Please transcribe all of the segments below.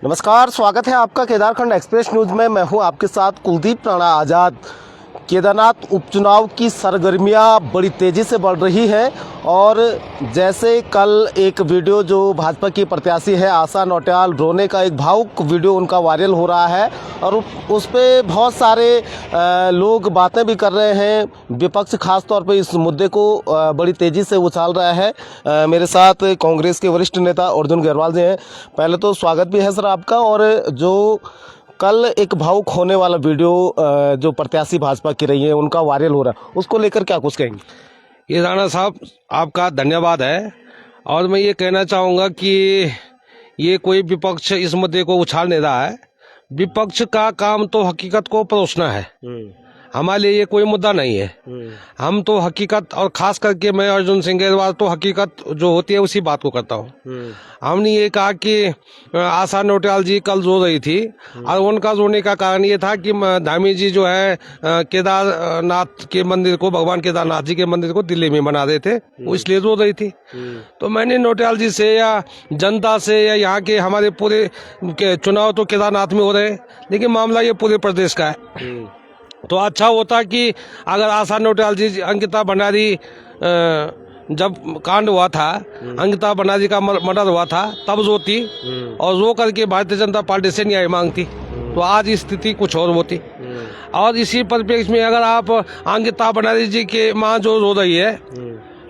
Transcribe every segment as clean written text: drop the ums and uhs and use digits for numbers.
नमस्कार, स्वागत है आपका केदारखंड एक्सप्रेस न्यूज में। मैं हूं आपके साथ कुलदीप राणा आज़ाद। केदारनाथ उपचुनाव की सरगर्मियां बड़ी तेज़ी से बढ़ रही हैं और जैसे कल एक वीडियो जो भाजपा की प्रत्याशी है आशा नौटियाल, रोने का एक भावुक वीडियो उनका वायरल हो रहा है और उस पर बहुत सारे लोग बातें भी कर रहे हैं। विपक्ष खास तौर पर इस मुद्दे को बड़ी तेज़ी से उछाल रहा है। मेरे साथ कांग्रेस के वरिष्ठ नेता अर्जुन गहरवाल जी हैं। पहले तो स्वागत भी है सर आपका। और जो कल एक भावुक होने वाला वीडियो जो प्रत्याशी भाजपा की रही है उनका वायरल हो रहा है, उसको लेकर क्या कुछ कहेंगे? ये राणा साहब आपका धन्यवाद है। और मैं ये कहना चाहूँगा कि ये कोई विपक्ष इस मुद्दे को उछाल नहीं रहा है। विपक्ष का काम तो हकीकत को परोसना है। हमारे लिए ये कोई मुद्दा नहीं है। हम तो हकीकत, और खास करके मैं अर्जुन सिंह गहरवाल तो हकीकत जो होती है उसी बात को करता हूँ। हमने ये कहा कि आशा नौटियाल जी कल रो रही थी और उनका रोने का कारण ये था कि धामी जी जो है केदारनाथ के मंदिर को, भगवान केदारनाथ जी के मंदिर को दिल्ली में बना रहे थे, वो इसलिए रो रही थी। तो मैंने नौटियाल जी से या जनता से या यहाँ के हमारे पूरे चुनाव तो केदारनाथ में हो रहे हैं, लेकिन मामला ये पूरे प्रदेश का है। तो अच्छा होता कि अगर आशा नौटियाल जी, अंकिता भंडारी जब कांड हुआ था, अंकिता भंडारी का मर्डर हुआ था, तब रोती और रो करके भारतीय जनता पार्टी से न्याय मांगती, तो आज स्थिति कुछ और होती। और इसी परिप्रेक्ष्य में अगर आप अंकिता भंडारी जी के माँ जो रो रही है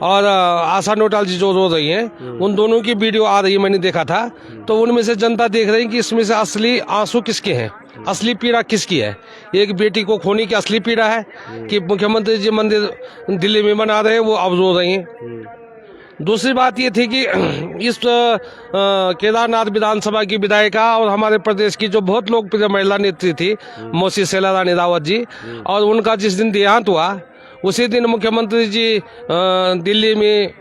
और आशा नौटियाल जी जो रो रही हैं, उन दोनों की वीडियो आ रही है, मैंने देखा था। तो उनमें से जनता देख रही है कि इसमें से असली आंसू किसके हैं, असली पीड़ा किसकी है। एक बेटी को खोने की असली पीड़ा है कि मुख्यमंत्री जी मंदिर दिल्ली में बना रहे हैं, वो अब रो रही हैं। दूसरी बात ये थी कि इस केदारनाथ विधानसभा की विधायिका और हमारे प्रदेश की जो बहुत लोकप्रिय महिला नेत्री थी मौसी शैला रानी रावत जी, और उनका जिस दिन देहांत हुआ उसी दिन मुख्यमंत्री जी दिल्ली में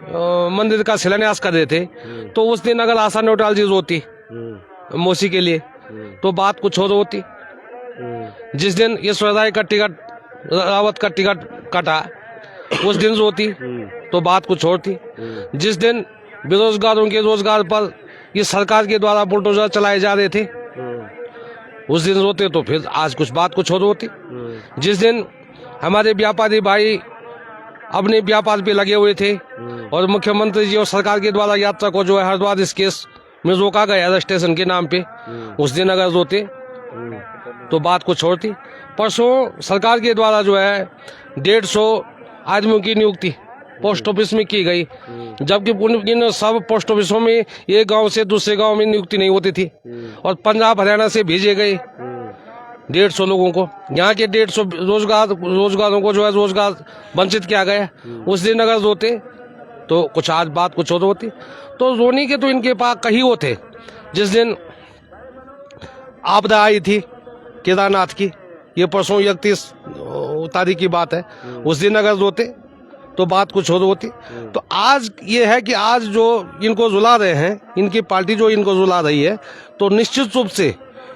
मंदिर का शिलान्यास कर रहे थे। तो उस दिन अगर आशा नौटियाल जी रोती मौसी के लिए तो बात कुछ और होती। जिस दिन यशोदा का टिकट, रावत का टिकट कटा, उस दिन रोती तो बात कुछ और थी। जिस दिन बेरोजगारों के रोजगार पर ये सरकार के द्वारा बुलडोजर चलाए जा रहे थे, उस दिन रोते तो फिर आज कुछ बात कुछ और होती। जिस दिन हमारे व्यापारी भाई अपने व्यापार पे लगे हुए थे और मुख्यमंत्री जी और सरकार के द्वारा यात्रा को जो है हरिद्वार इस केस में रोका गया रजिस्ट्रेशन के नाम पे, उस दिन अगर रोते तो बात कुछ और थी। परसों सरकार के द्वारा जो है 150 आदमियों की नियुक्ति पोस्ट ऑफिस में की गई, जबकि इन सब पोस्ट ऑफिसों में एक गांव से दूसरे गांव में नियुक्ति नहीं होती थी और पंजाब हरियाणा से भेजे गए 150 लोगों को। यहाँ के 150 रोजगारों को जो है रोजगार वंचित किया गया। उस दिन अगर रोते तो कुछ आज बात कुछ और होती। तो रोने के तो इनके पास कहीं वो थे। जिस दिन आपदा आई थी केदारनाथ की, ये परसों 31 तारीख की बात है, उस दिन अगर रोते तो बात कुछ और होती। तो आज ये है कि आज जो इनको रुला रहे हैं, इनकी पार्टी जो इनको रुला रही है, तो निश्चित रूप से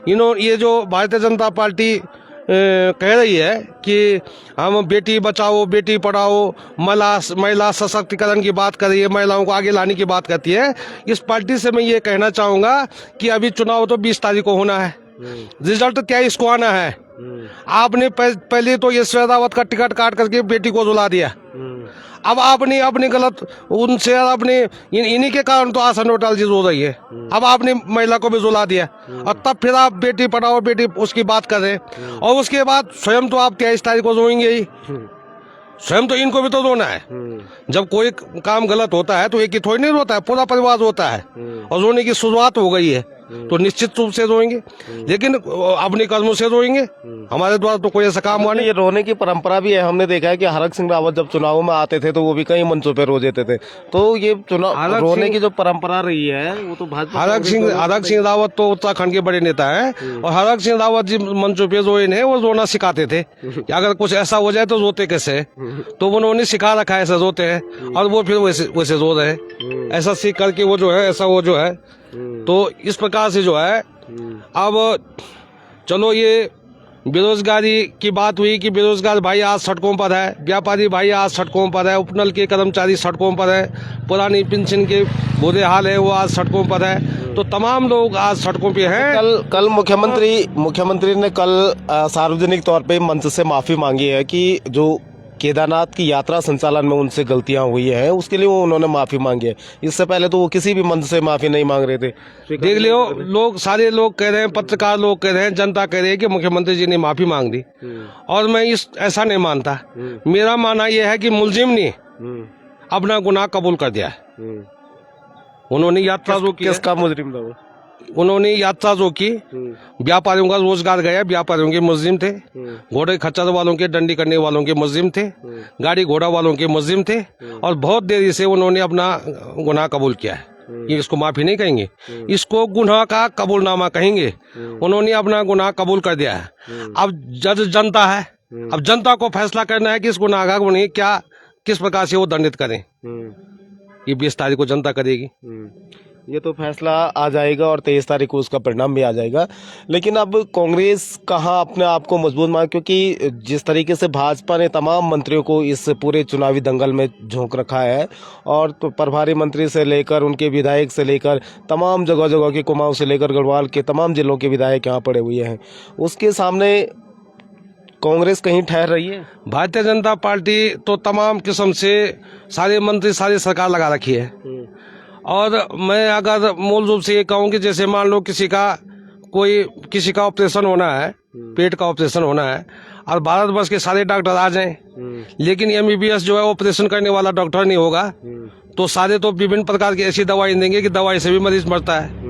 ये जो भारतीय जनता पार्टी कह रही है कि हम बेटी बचाओ बेटी पढ़ाओ, महिला सशक्तिकरण की बात कर रही है, महिलाओं को आगे लाने की बात करती है, इस पार्टी से मैं ये कहना चाहूँगा कि अभी चुनाव तो 20 तारीख को होना है, रिजल्ट क्या इसको आना है। आपने पहले तो ये शेरावत का टिकट काट करके बेटी को रुला दिया, अब आपने अपने गलत उनसे अपने इन्हीं के कारण तो आशा नौटियाल जी रो रही है। अब आपने महिला को भी रुला दिया और तब फिर आप बेटी पढ़ाओ बेटी उसकी बात कर रहे हैं, और उसके बाद स्वयं तो आप 23 तारीख को रोएंगे ही। स्वयं तो इनको भी तो रोना है। जब कोई काम गलत होता है तो एक ही थोड़ी नहीं रोता है, पूरा परिवार रोता है, और रोने की शुरुआत हो गई है तो निश्चित रूप से रोएंगे, लेकिन अपने कर्मों से रोएंगे। हमारे द्वारा तो कोई ऐसा काम हुआ नहीं। ये रोने की परंपरा भी है। हमने देखा है कि हरक सिंह रावत जब चुनावों में आते थे तो वो भी कई मंचों पे रो देते थे। तो ये चुनाव रोने की जो परंपरा रही है वो तो भाजपा। हरक सिंह रावत तो उत्तराखंड के बड़े नेता हैं, और हरक सिंह रावत जी मंचों पे रोए ने वो रोना सिखाते थे कि अगर कुछ ऐसा हो जाए तो रोते कैसे, तो उन्होंने सिखा रखा है ऐसा रोते हैं, और वो फिर वैसे रो रहे हैं, ऐसा सीख करके वो जो है ऐसा वो जो है। तो इस प्रकार से जो है अब चलो ये बेरोजगारी की बात हुई कि बेरोजगार भाई आज सड़कों पर है, व्यापारी भाई आज सड़कों पर है, उपनल के कर्मचारी सड़कों पर है, पुरानी पेंशन के बुरे हाल है वो आज सड़कों पर है। तो तमाम लोग आज सड़कों पे हैं। कल मुख्यमंत्री ने कल सार्वजनिक तौर पे मंच से माफी मांगी है कि जो केदारनाथ की यात्रा संचालन में उनसे गलतियां हुई हैं, उसके लिए उन्होंने माफी मांगी है। इससे पहले तो वो किसी भी मंच से माफी नहीं मांग रहे थे। देख लियो, लोग सारे लोग कह रहे हैं, पत्रकार लोग कह रहे हैं, जनता कह रही है कि मुख्यमंत्री जी ने माफी मांग दी, और मैं ऐसा नहीं मानता। मेरा मानना यह है कि मुलजिम ने अपना गुनाह कबूल कर दिया है। उन्होंने यात्रा जो की, किसका मुजरिम था वो? उन्होंने यात्रा जो की, व्यापारियों का रोजगार गया, व्यापारियों के मुलजिम थे, घोड़े खच्चर वालों के, डंडी करने वालों के मुलजिम थे, गाड़ी घोड़ा वालों के मुलजिम थे, और बहुत देरी से उन्होंने अपना गुनाह कबूल किया है। ये इसको माफी नहीं कहेंगे, इसको गुनाह का कबूलनामा कहेंगे। उन्होंने अपना गुनाह कबूल कर दिया है। अब जज जनता है, अब जनता को फैसला करना है कि इस गुनाहगार को नहीं क्या किस प्रकार से वो दंडित करें। ये 20 तारीख को जनता करेगी। ये तो फैसला आ जाएगा और 23 तारीख को उसका परिणाम भी आ जाएगा। लेकिन अब कांग्रेस कहाँ अपने आप को मजबूत मान, क्योंकि जिस तरीके से भाजपा ने तमाम मंत्रियों को इस पूरे चुनावी दंगल में झोंक रखा है, और तो प्रभारी मंत्री से लेकर उनके विधायक से लेकर तमाम जगह जगह के, कुमाऊं से लेकर गढ़वाल के तमाम जिलों के विधायक यहाँ पड़े हुए हैं, उसके सामने कांग्रेस कहीं ठहर रही है? भारतीय जनता पार्टी तो तमाम किस्म से सारे मंत्री, सारी सरकार लगा रखी है। और मैं अगर मूल रूप से ये कहूँ कि जैसे मान लो किसी का ऑपरेशन होना है, पेट का ऑपरेशन होना है, और भारतवर्ष के सारे डॉक्टर आ जाएं, लेकिन MBBS जो है ऑपरेशन करने वाला डॉक्टर नहीं होगा, तो सारे तो विभिन्न प्रकार की ऐसी दवाई देंगे कि दवाई से भी मरीज मरता है।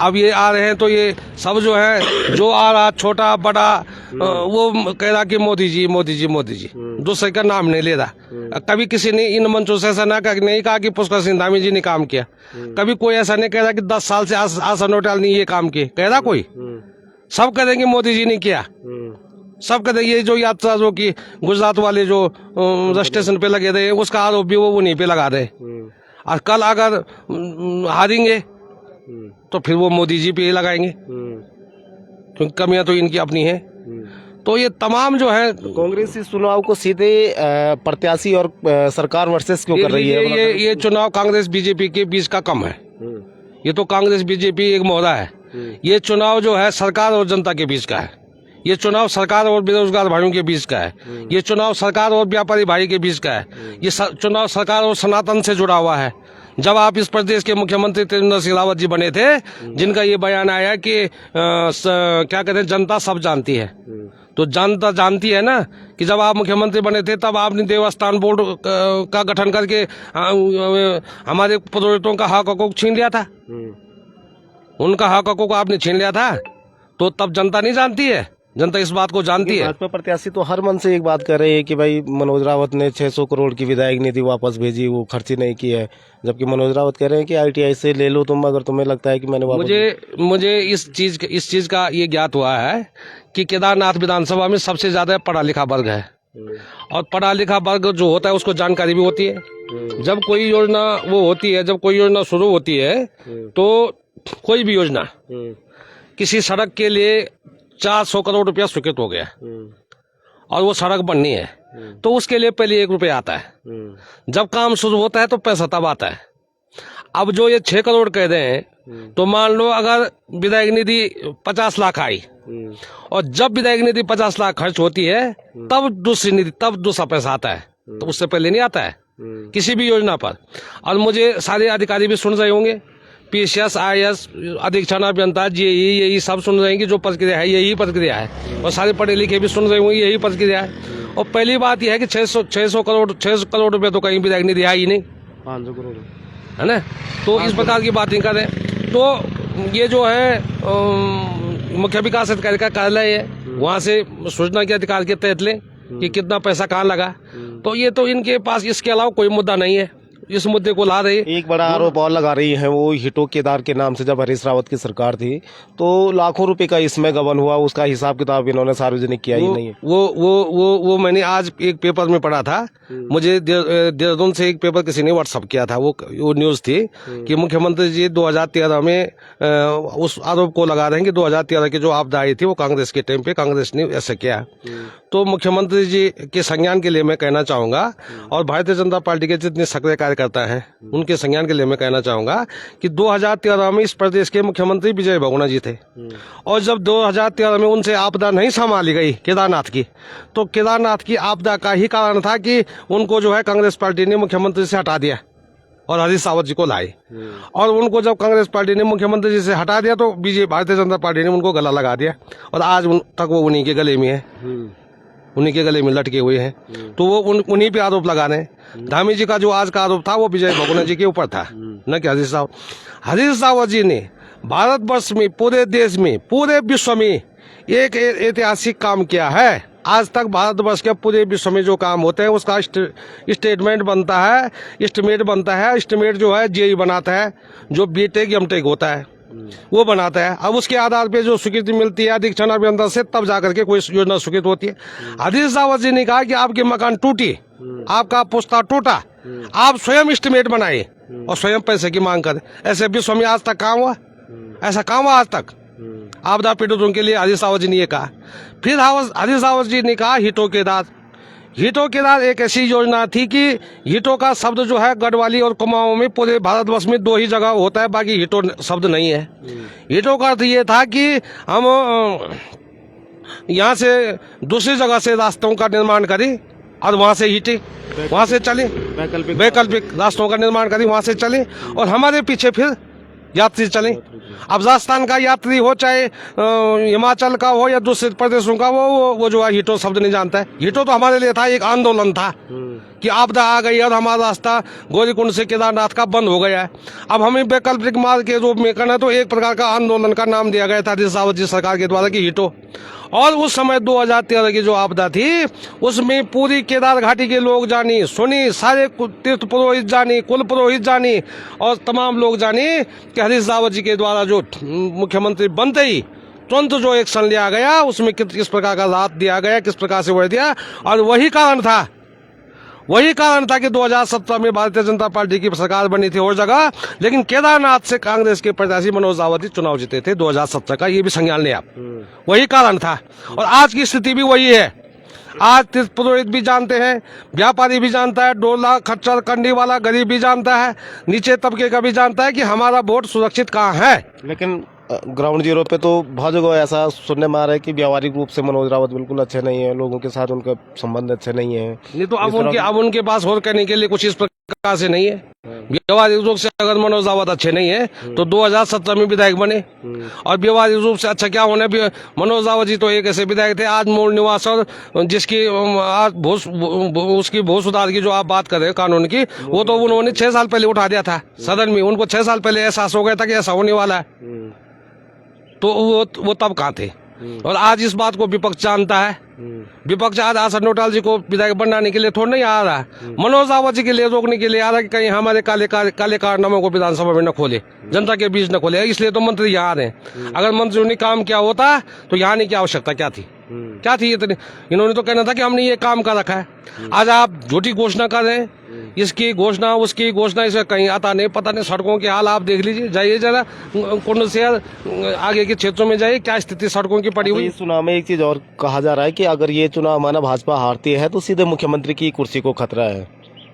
अब ये आ रहे हैं तो ये सब जो है, जो आ रहा छोटा बड़ा, वो कह रहा कि मोदी जी मोदी जी मोदी जी, दूसरे का नाम नहीं ले रहा। कभी किसी ने इन मंचों से ऐसा नहीं कहा कि पुष्कर सिंह धामी जी ने काम किया। कभी कोई ऐसा नहीं कह रहा कि 10 साल से आसन होटल ने ये काम किए, कह रहा कोई? सब कह देंगे मोदी जी ने किया, सब कहते ये जो यात्रा जो की गुजरात वाले जो स्टेशन पे लगे रहे, उसका आरोप भी वो उन्हीं पे लगा रहे। और कल अगर हारेंगे तो फिर वो मोदी जी पे ही लगाएंगे, क्योंकि कमियां तो इनकी अपनी है। तो ये तमाम जो है, कांग्रेस इस चुनाव को सीधे प्रत्याशी और सरकार वर्सेस क्यों कर रही है? ये चुनाव कांग्रेस बीजेपी के बीच का कम है। ये तो कांग्रेस बीजेपी एक मोहरा है। ये चुनाव जो है सरकार और जनता के बीच का है। ये चुनाव सरकार और बेरोजगार भाइयों के बीच का है। ये चुनाव सरकार और व्यापारी भाई के बीच का है। ये चुनाव सरकार और सनातन से जुड़ा हुआ है। जब आप इस प्रदेश के मुख्यमंत्री त्रिवेंद्र सिंह रावत जी बने थे, जिनका ये बयान आया कि क्या कहते हैं, जनता सब जानती है, तो जनता जानती है ना कि जब आप मुख्यमंत्री बने थे तब आपने देवस्थान बोर्ड का गठन करके हमारे पुरोहितों का हक हकूक छीन लिया था। उनका हक हकूक आपने छीन लिया था, तो तब जनता नहीं जानती है? जनता इस बात को जानती है। भाजपा प्रत्याशी तो हर मन से एक बात कर रहे हैं कि भाई मनोज रावत ने 600 करोड़ की विधायक निधि वापस भेजी, वो खर्ची नहीं की है, जबकि मनोज रावत कह रहे हैं कि ITI से ले लो तुम, अगर तुम्हें लगता है कि मैंने वापस। मुझे इस चीज का ये ज्ञात हुआ है कि केदारनाथ विधानसभा में सबसे ज्यादा पढ़ा लिखा वर्ग है, और पढ़ा लिखा वर्ग जो होता है उसको जानकारी भी होती है। जब कोई योजना वो होती है, जब कोई योजना शुरू होती है, तो कोई भी योजना, किसी सड़क के लिए 400 करोड़ रुपया स्वीकृत हो गया और वो सड़क बननी है, तो उसके लिए पहले 1 रुपया आता है। जब काम शुरू होता है तो पैसा तब आता है। अब जो ये 6 करोड़ कह रहे हैं, तो मान लो अगर विधायक निधि 50 लाख आई, और जब विधायक निधि 50 लाख खर्च होती है, तब दूसरी निधि, तब दूसरा पैसा आता है, तो उससे पहले नहीं आता है किसी भी योजना पर। और मुझे सारे अधिकारी भी सुन रहे होंगे, PCS, IAS, अधीक्षण अभियंता, JE, यही सब सुन रहे हैं कि जो प्रक्रिया है यही प्रक्रिया है, और सारे पढ़े लिखे भी सुन रहे होंगे यही प्रक्रिया है। और पहली बात यह है कि 600 करोड़ रुपए तो कहीं विधायक निधि आई नहीं, 500 करोड़ है ना। तो इस प्रकार की बातें करें तो ये जो है मुख्य विकास अधिकारी का कार्यालय है, वहाँ से सूचना के अधिकार के तहत लें कि कितना पैसा कहाँ लगा। तो ये तो इनके पास इसके अलावा कोई मुद्दा नहीं है। इस मुद्दे को ला रही है। एक बड़ा आरोप और लगा रही है वो हिटो केदार के नाम से। जब हरीश रावत की सरकार थी तो लाखों रुपए का इसमें गबन हुआ, उसका हिसाब किताब इन्होंने सार्वजनिक किया ही नहीं है। वो मैंने आज एक पेपर में पढ़ा था। मुझे देहरादून से एक पेपर किसी ने व्हाट्सअप किया था, वो न्यूज थी कि मुख्यमंत्री जी 2013 में उस आरोप को लगा रहे हैं कि 2013 की जो आपदा आई थी वो कांग्रेस के टाइम पे कांग्रेस ने ऐसे किया। तो मुख्यमंत्री जी के संज्ञान के लिए मैं कहना चाहूंगा, और भारतीय जनता पार्टी के जितने सक्रिय कार्यकर्ता हैं उनके संज्ञान के लिए मैं कहना चाहूंगा कि 2013 में इस प्रदेश के मुख्यमंत्री विजय बहुगुणा जी थे, और जब 2013 में उनसे आपदा नहीं संभाली गई केदारनाथ की, तो केदारनाथ की आपदा का ही कारण था कि उनको जो है कांग्रेस पार्टी ने मुख्यमंत्री से हटा दिया और हरीश रावत जी को लाए। और उनको जब कांग्रेस पार्टी ने मुख्यमंत्री जी से हटा दिया तो भारतीय जनता पार्टी ने उनको गला लगा दिया, और आज तक वो उन्हीं के गले में है, उन्हीं के गले में लटके हुए हैं। तो वो उन्हीं पे आरोप लगा रहे हैं। धामी जी का जो आज का आरोप था वो विजय बहुगुणा जी के ऊपर था, न कि हरीश रावत जी ने भारतवर्ष में, पूरे देश में, पूरे विश्व में एक ऐतिहासिक काम किया है। आज तक भारतवर्ष के पूरे विश्व में जो काम होते हैं उसका स्टेटमेंट बनता है, एस्टिमेट बनता है। एस्टिमेट जो है जेई बनाता है, जो बीटेक एमटेक होता है वो बनाता है। अब उसके आधार पे जो स्वीकृति मिलती है अधीक्षण अभियंता से, तब जाकर के कोई योजना स्वीकृत होती है। हरीश रावत जी ने कहा कि आपके मकान टूटी, आपका पुस्ता टूटा, आप स्वयं एस्टिमेट बनाए और स्वयं पैसे की मांग करें। ऐसे विश्व में आज तक काम हुआ? ऐसा काम हुआ आज तक? आपदा पीड़ितों के लिए हरीश रावत जी ने ये कहा। फिर हरीश रावत जी ने कहा हिटो केदार। हिटो केदार एक ऐसी योजना थी कि हिटो का शब्द जो है गढ़वाली और कुमाऊं में पूरे भारतवर्ष में 2 ही जगह होता है, बाकी हिटो शब्द नहीं है। हिटो का अर्थ ये था कि हम यहाँ से दूसरी जगह से रास्तों का निर्माण करें और वहाँ से हिटे, वहाँ से चले, वैकल्पिक रास्तों का निर्माण करें, वहाँ से चले और हमारे पीछे फिर यात्री चले। अब राजस्थान का यात्री हो, चाहे हिमाचल का हो या दूसरे प्रदेशों का वो जो है हिटो शब्द नहीं जानता है। हिटो तो हमारे लिए था, एक आंदोलन था कि आपदा आ गई और हमारा रास्ता गौरीकुंड से केदारनाथ का बंद हो गया है। अब हमें वैकल्पिक मार्ग के रूप में करना, तो एक प्रकार का आंदोलन का नाम दिया गया था हरीश रावत जी सरकार के द्वारा कि हिटो। और उस समय 2013 की जो आपदा थी उसमें पूरी केदार घाटी के लोग जानी, सुनी, सारे तीर्थ पुरोहित जानी, कुल पुरोहित जानी और तमाम लोग जानी कि हरीश रावत जी के द्वारा जो मुख्यमंत्री बनते ही तुरंत जो एक्शन लिया गया उसमें किस प्रकार का राहत दिया गया, किस प्रकार से वह दिया। और वही कारण था कि 2017 में भारतीय जनता पार्टी की सरकार बनी थी और जगह, लेकिन केदारनाथ से कांग्रेस के प्रत्याशी मनोज रावत चुनाव जीते थे 2017 का। ये भी संज्ञान ले आप, वही कारण था। और आज की स्थिति भी वही है। आज तीर्थ पुरोहित भी जानते हैं, व्यापारी भी जानता है, डोला खच्चर कंडी वाला गरीब भी जानता है, नीचे तबके का भी जानता है कि हमारा वोट सुरक्षित कहाँ है। लेकिन ग्राउंड जीरो पे तो बहुत जगह ऐसा सुनने में आ रहा है कि व्यावहारिक रूप से मनोज रावत बिल्कुल अच्छे नहीं है, लोगों के साथ उनके संबंध अच्छे नहीं है। नहीं तो अब उनके पास और कहने के लिए कुछ इस प्रकार से नहीं है। व्यवहारिक रूप से अगर मनोज रावत अच्छे नहीं है तो 2017 में विधायक बने, और व्यवहारिक रूप से अच्छा क्या होने। मनोज रावत जी तो एक ऐसे विधायक थे, आज मूल निवास और जिसकी उसकी भू सुधार की जो आप बात कर रहे हैं कानून की, वो तो उन्होंने 6 साल पहले उठा दिया था सदन में। उनको 6 साल पहले एहसास हो गया था कि ऐसा होने वाला है, तो वो तब कहाँ थे। और आज इस बात को विपक्ष जानता है। विपक्ष आज आसन नोटाल जी को विधायक बनाने के लिए थोड़ा नहीं आ रहा है, मनोज रावत जी के लिए रोकने के लिए आ रहा है कि कहीं हमारे काले कारनामों को विधानसभा में न खोले, जनता के बीच न खोले। इसलिए तो मंत्री यहाँ आ रहे हैं। अगर मंत्रियों ने काम किया होता तो यहाँ आने की आवश्यकता क्या थी? क्या थी इतनी? इन्होंने तो कहना था कि हमने ये काम कर रखा है। आज आप झूठी घोषणा कर रहे हैं, इसकी घोषणा उसकी घोषणा, इसे कहीं आता नहीं, पता नहीं। सड़कों के हाल आप देख लीजिए, जाइए जरा कुंड से आगे के क्षेत्रों में जाइए, क्या स्थिति सड़कों की पड़ी हुई। इस चुनाव में एक चीज और कहा जा रहा है कि अगर ये चुनाव हमारा भाजपा हारती है तो सीधे मुख्यमंत्री की कुर्सी को खतरा है,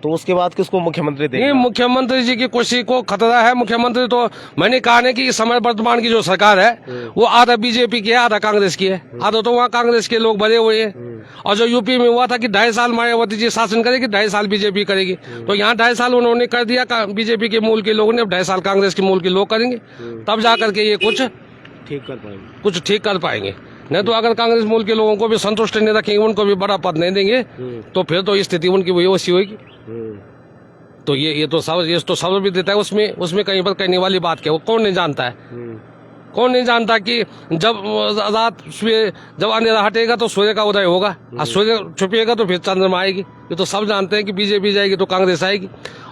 तो उसके बाद किसको मुख्यमंत्री देंगे? नहीं, मुख्यमंत्री जी की कुर्सी को खतरा है। मुख्यमंत्री तो मैंने कहा नहीं कि इस समय वर्तमान की जो सरकार है वो आधा बीजेपी की है, आधा कांग्रेस की है। आधा तो वहाँ कांग्रेस के लोग भरे हुए हैं। और जो यूपी में हुआ था कि 2.5 साल मायावती जी शासन करेगी, 2.5 साल बीजेपी करेगी, तो यहाँ 2.5 साल उन्होंने कर दिया बीजेपी के मूल के लोगों ने, अब 2.5 साल कांग्रेस के मूल के लोग करेंगे, तब जाकर के ये कुछ ठीक कर पाएंगे। नहीं तो अगर कांग्रेस मूल के लोगों को भी संतुष्ट नहीं रखेंगे, उनको भी बड़ा पद नहीं देंगे, तो फिर तो स्थिति उनकी वही वैसी होगी। तो ये तो सब भी देता है। उसमें कहीं पर कहने वाली बात क्या, वो कौन नहीं जानता है। कौन नहीं जानता कि जब रात जब अंधेरा हटेगा तो सूर्य का उदय होगा, और सूर्य छुपेगा तो फिर चंद्रमा आएगी। ये तो सब जानते हैं कि बीजेपी जाएगी तो कांग्रेस आएगी,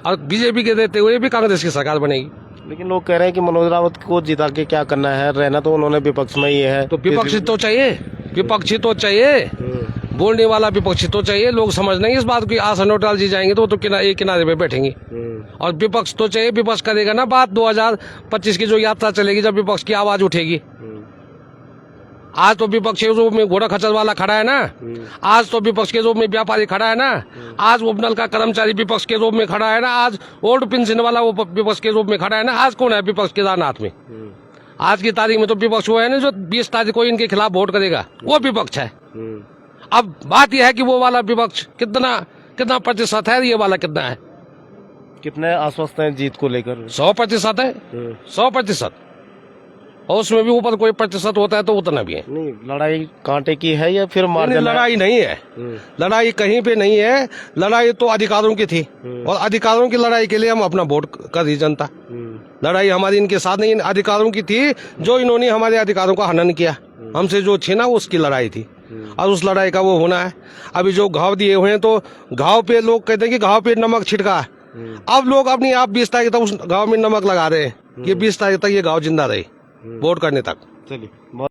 और बीजेपी के देते हुए भी कांग्रेस की सरकार बनेगी। लेकिन लोग कह रहे हैं कि मनोज रावत को जिता के क्या करना है, रहना तो उन्होंने विपक्ष में ही है। तो विपक्षी तो चाहिए, विपक्षी तो चाहिए, बोलने वाला विपक्षी तो चाहिए। लोग समझ नहीं इस बात की, आसन अटल जी जाएंगे तो एक किनारे पे बैठेंगे, और विपक्ष तो चाहिए। विपक्ष करेगा ना बात 2025 की जो यात्रा चलेगी, जब विपक्ष की आवाज उठेगी। आज तो विपक्ष के रूप में घोड़ा खच्चर वाला खड़ा है ना, आज तो विपक्ष के रूप में व्यापारी खड़ा है ना, आज उपनल का कर्मचारी विपक्ष के रूप में खड़ा है ना, आज ओल्ड पेंशन वाला वो विपक्ष के रूप में खड़ा है ना। आज कौन है विपक्ष केदारनाथ में? आज की तारीख में तो विपक्ष वो है ना जो 20 तारीख को इनके खिलाफ वोट करेगा, वो विपक्ष है। अब बात यह है कि वो वाला विपक्ष कितना प्रतिशत है, ये वाला कितना है? कितने आश्वस्त हैं जीत को लेकर? 100% है, 100%। और उसमें भी ऊपर कोई प्रतिशत होता है तो उतना भी है। नहीं, लड़ाई कांटे की है या फिर मार्जिन? लड़ाई नहीं है, लड़ाई कहीं पे नहीं है। लड़ाई तो अधिकारों की थी, और अधिकारों की लड़ाई के लिए हम अपना वोट कर दी जनता। लड़ाई हमारी इनके साथ नहीं, इन अधिकारों की थी, जो इन्होंने हमारे अधिकारों का हनन किया, हमसे जो छीना उसकी लड़ाई थी, और उस लड़ाई का वो होना है। अभी जो घाव दिए हुए हैं, तो घाव पे लोग कहते हैं कि घाव पे नमक छिड़का, अब लोग अपनी आप 20 तारीख तक उस घाव में नमक लगा रहे हैं कि 20 तारीख तक ये घाव जिंदा रहे, वोट करने तक। चलिए।